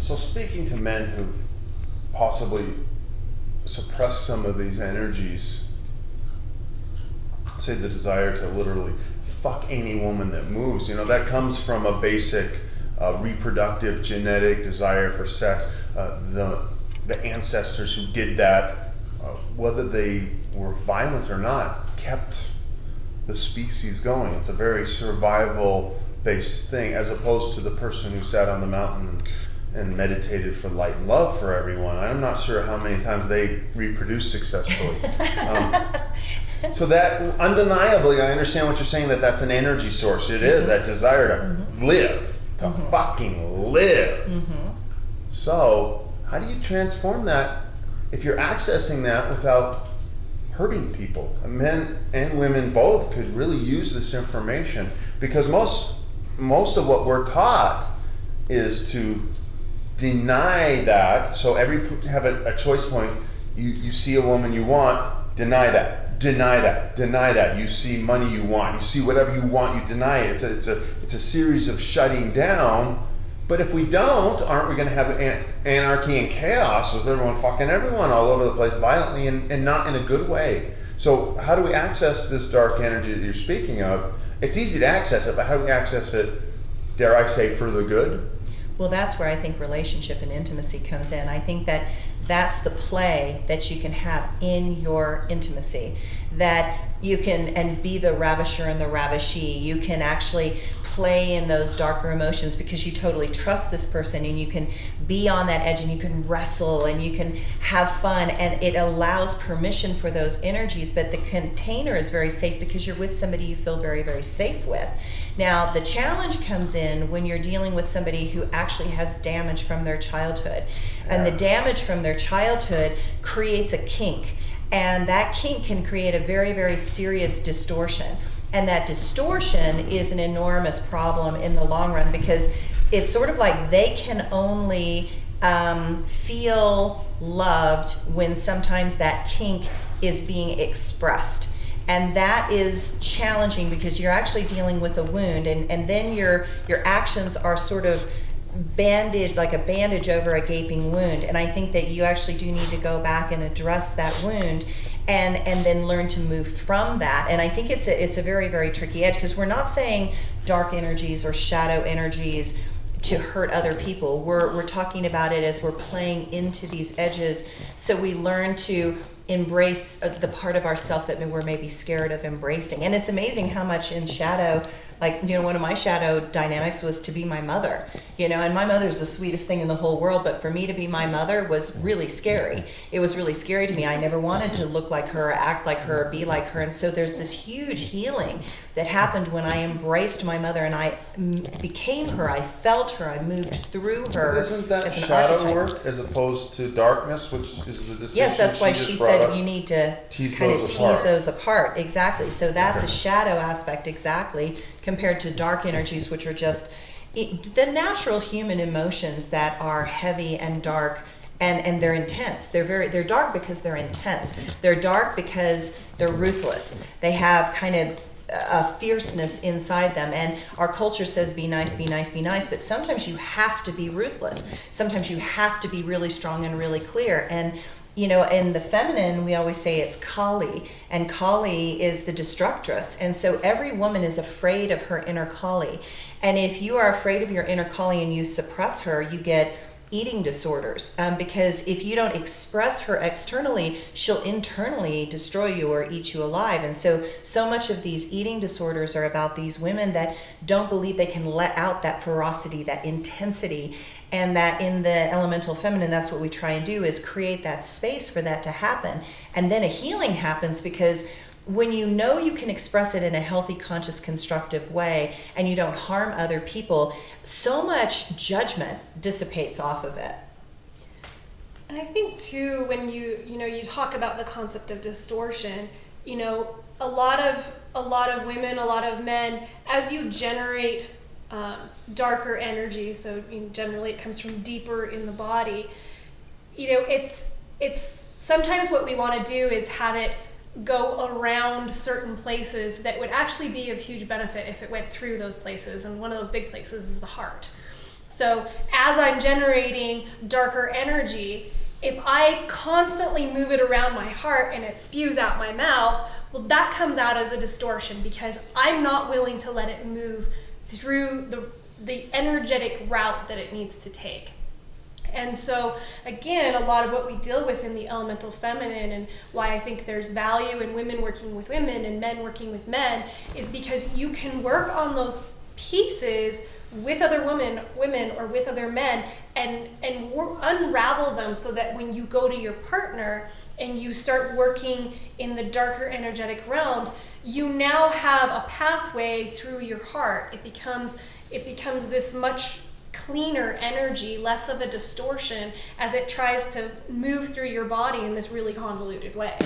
So speaking to men who've possibly suppressed some of these energies, say the desire to literally fuck any woman that moves, that comes from a basic reproductive genetic desire for sex. The ancestors who did that, whether they were violent or not, kept the species going. It's a very survival based thing, as opposed to the person who sat on the mountain and meditated for light and love for everyone. I'm not sure how many times they reproduced successfully. So that, undeniably, I understand what you're saying, that's an energy source. It is that desire to live, to fucking live. So how do you transform that if you're accessing that without hurting people? Men and women both could really use this information, because most of what we're taught is to deny that. So have a choice point. You see a woman you want, deny that. You see money you want, you see whatever you want, you deny it. It's a series of shutting down. But if we don't, aren't we going to have anarchy and chaos with everyone fucking everyone all over the place violently and not in a good way? So how do we access this dark energy that you're speaking of? It's easy to access it, but how do we access it, dare I say, for the good? Well, that's where I think relationship and intimacy comes in. I think that's the play that you can have in your intimacy, that you can, and be the ravisher and the ravishee. You can actually play in those darker emotions because you totally trust this person, and you can be on that edge, and you can wrestle, and you can have fun, and it allows permission for those energies. But the container is very safe because you're with somebody you feel very, very safe with. Now, the challenge comes in when you're dealing with somebody who actually has damage from their childhood. And the damage from their childhood creates a kink. And that kink can create a very, very serious distortion. And that distortion is an enormous problem in the long run, because it's sort of like they can only feel loved when sometimes that kink is being expressed. And that is challenging because you're actually dealing with a wound, and then your actions are sort of bandaged, like a bandage over a gaping wound. And I think that you actually do need to go back and address that wound and then learn to move from that. And I think it's a very, very tricky edge, because we're not saying dark energies or shadow energies to hurt other people. We're talking about it as we're playing into these edges, so we learn to embrace the part of ourself that we're maybe scared of embracing. And it's amazing how much in shadow, like, one of my shadow dynamics was to be my mother, and my mother's the sweetest thing in the whole world, but for me to be my mother was really scary. It was really scary to me. I never wanted to look like her, act like her, be like her. And so there's this huge healing that happened when I embraced my mother and I became her. I felt her. I moved through her. But isn't that shadow archetype work as opposed to darkness, which is the distinction? Yes, that's why she said you need to kind of tease those apart. Exactly. So that's a shadow aspect, exactly, compared to dark energies, which are just the natural human emotions that are heavy and dark, and they're intense. They're dark because they're intense. They're dark because they're ruthless. They have kind of a fierceness inside them, and our culture says be nice, be nice, be nice, but sometimes you have to be ruthless. Sometimes you have to be really strong and really clear. And in the feminine, we always say it's Kali, and Kali is the destructress. And so every woman is afraid of her inner Kali. And if you are afraid of your inner Kali and you suppress her, you get eating disorders. Because if you don't express her externally, she'll internally destroy you or eat you alive. And so much of these eating disorders are about these women that don't believe they can let out that ferocity, that intensity. And that in the elemental feminine, that's what we try and do, is create that space for that to happen. And then a healing happens, because when you can express it in a healthy, conscious, constructive way, and you don't harm other people, so much judgment dissipates off of it. And I think too, when you talk about the concept of distortion, a lot of women, a lot of men, as you generate darker energy, so generally it comes from deeper in the body, it's sometimes what we want to do is have it go around certain places that would actually be of huge benefit if it went through those places, and one of those big places is the heart. So as I'm generating darker energy, if I constantly move it around my heart and it spews out my mouth, well, that comes out as a distortion because I'm not willing to let it move through the energetic route that it needs to take. And so, again, a lot of what we deal with in the elemental feminine and why I think there's value in women working with women and men working with men is because you can work on those pieces with other women or with other men and unravel them so that when you go to your partner and you start working in the darker energetic realms, you now have a pathway through your heart. It becomes this much cleaner energy, less of a distortion as it tries to move through your body in this really convoluted way.